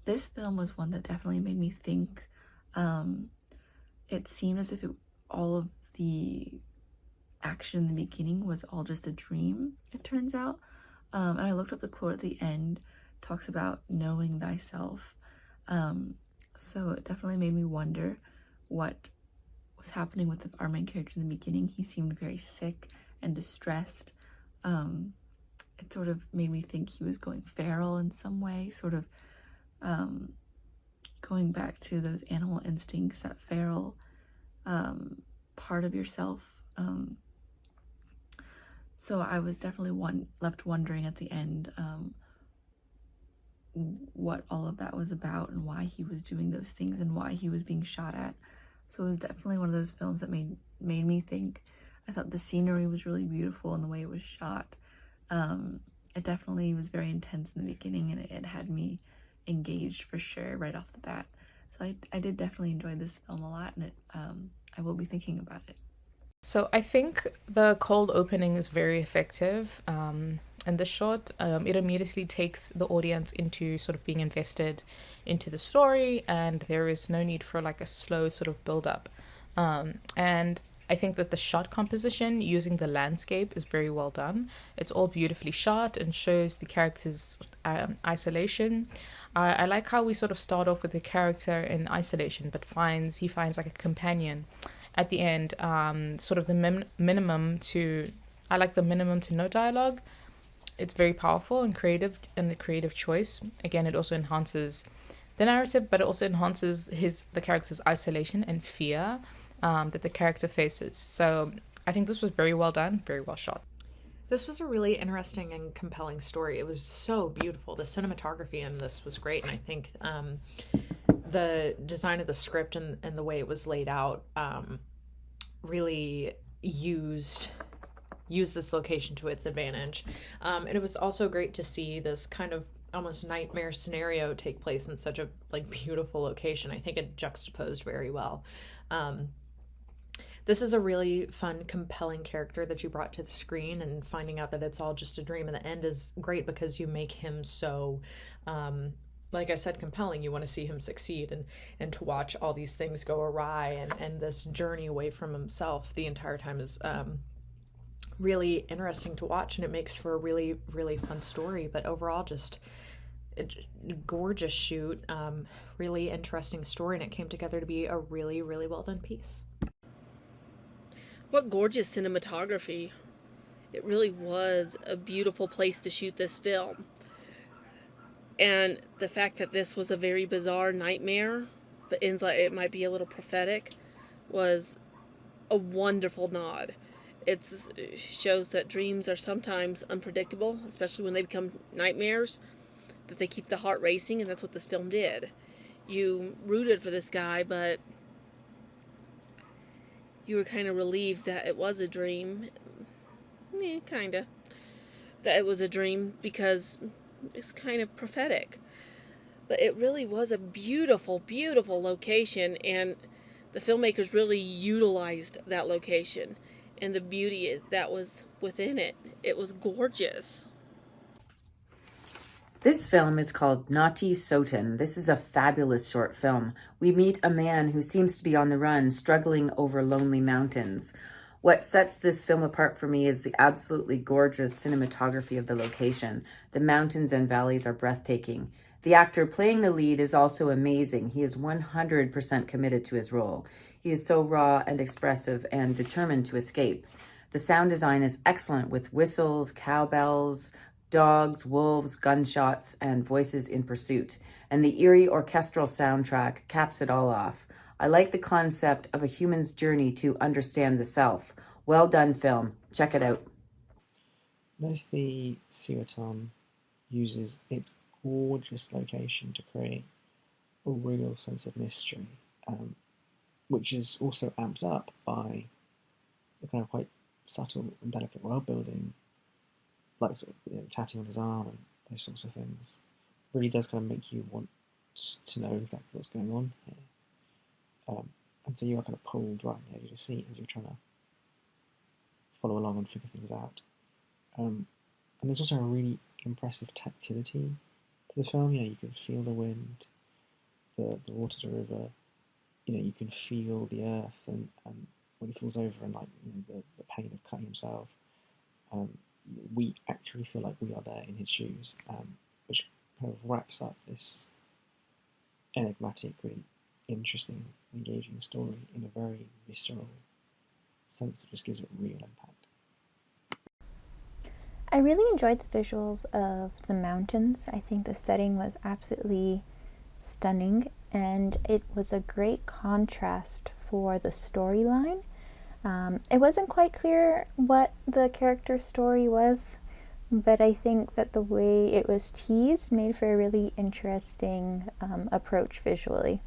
This film was one that definitely made me think. It seemed as if all of the action in the beginning was all just a dream, it turns out. And I looked up the quote at the end, talks about knowing thyself. So it definitely made me wonder what was happening with our main character in the beginning. He seemed very sick and distressed. It sort of made me think he was going feral in some way, sort of going back to those animal instincts, that feral part of yourself. So I was definitely left wondering at the end what all of that was about and why he was doing those things and why he was being shot at. So it was definitely one of those films that made me think. I thought the scenery was really beautiful and the way it was shot. It definitely was very intense in the beginning, and it had me engaged for sure right off the bat. So I did definitely enjoy this film a lot, and I will be thinking about it. So I think the cold opening is very effective. And the short, it immediately takes the audience into sort of being invested into the story, and there is no need for like a slow sort of build up. And I think that the shot composition using the landscape is very well done. It's all beautifully shot and shows the character's isolation. I like how we sort of start off with the character in isolation, but he finds like a companion at the end. Sort of the minimum to I like the minimum to no dialogue. It's very powerful and creative, and a creative choice. Again, it also enhances the narrative, but it also enhances the character's isolation and fear that the character faces. So I think this was very well done, very well shot. This was a really interesting and compelling story. It was so beautiful. The cinematography in this was great, and I think the design of the script and the way it was laid out really used this location to its advantage. And it was also great to see this kind of almost nightmare scenario take place in such a like beautiful location. I think it juxtaposed very well. This is a really fun, compelling character that you brought to the screen, and finding out that it's all just a dream in the end is great because you make him so, like I said, compelling. You want to see him succeed, and to watch all these things go awry, and this journey away from himself the entire time is really interesting to watch, and it makes for a really, really fun story. But overall, just gorgeous shoot, really interesting story, and it came together to be a really, really well done piece. What gorgeous cinematography. It really was a beautiful place to shoot this film. And the fact that this was a very bizarre nightmare, but ends like it might be a little prophetic, was a wonderful nod. It shows that dreams are sometimes unpredictable, especially when they become nightmares, that they keep the heart racing, and that's what this film did. You rooted for this guy, but you were kind of relieved that it was a dream. Kind of. That it was a dream because it's kind of prophetic. But it really was a beautiful, beautiful location, and the filmmakers really utilized that location and the beauty that was within it. It was gorgeous. This film is called Gnothi Seauton. This is a fabulous short film. We meet a man who seems to be on the run, struggling over lonely mountains. What sets this film apart for me is the absolutely gorgeous cinematography of the location. The mountains and valleys are breathtaking. The actor playing the lead is also amazing. He is 100% committed to his role. He is so raw and expressive and determined to escape. The sound design is excellent with whistles, cowbells, dogs, wolves, gunshots, and voices in pursuit. And the eerie orchestral soundtrack caps it all off. I like the concept of a human's journey to understand the self. Well done film. Check it out. Gnothi Seauton uses its gorgeous location to create a real sense of mystery, which is also amped up by the kind of quite subtle and delicate world building, like sort of tattoo on his arm and those sorts of things. Really does kind of make you want to know exactly what's going on here. And so you are kind of pulled right on the edge of your seat as you're trying to follow along and figure things out. And there's also a really impressive tactility to the film. You can feel the wind the water to river, you can feel the earth, and when he falls over and the pain of cutting himself, um, we actually feel like we are there in his shoes, which kind of wraps up this enigmatic, really interesting, engaging story in a very visceral sense that just gives it real impact. I really enjoyed the visuals of the mountains. I think the setting was absolutely stunning, and it was a great contrast for the storyline. It wasn't quite clear what the character's story was, but I think that the way it was teased made for a really interesting approach visually.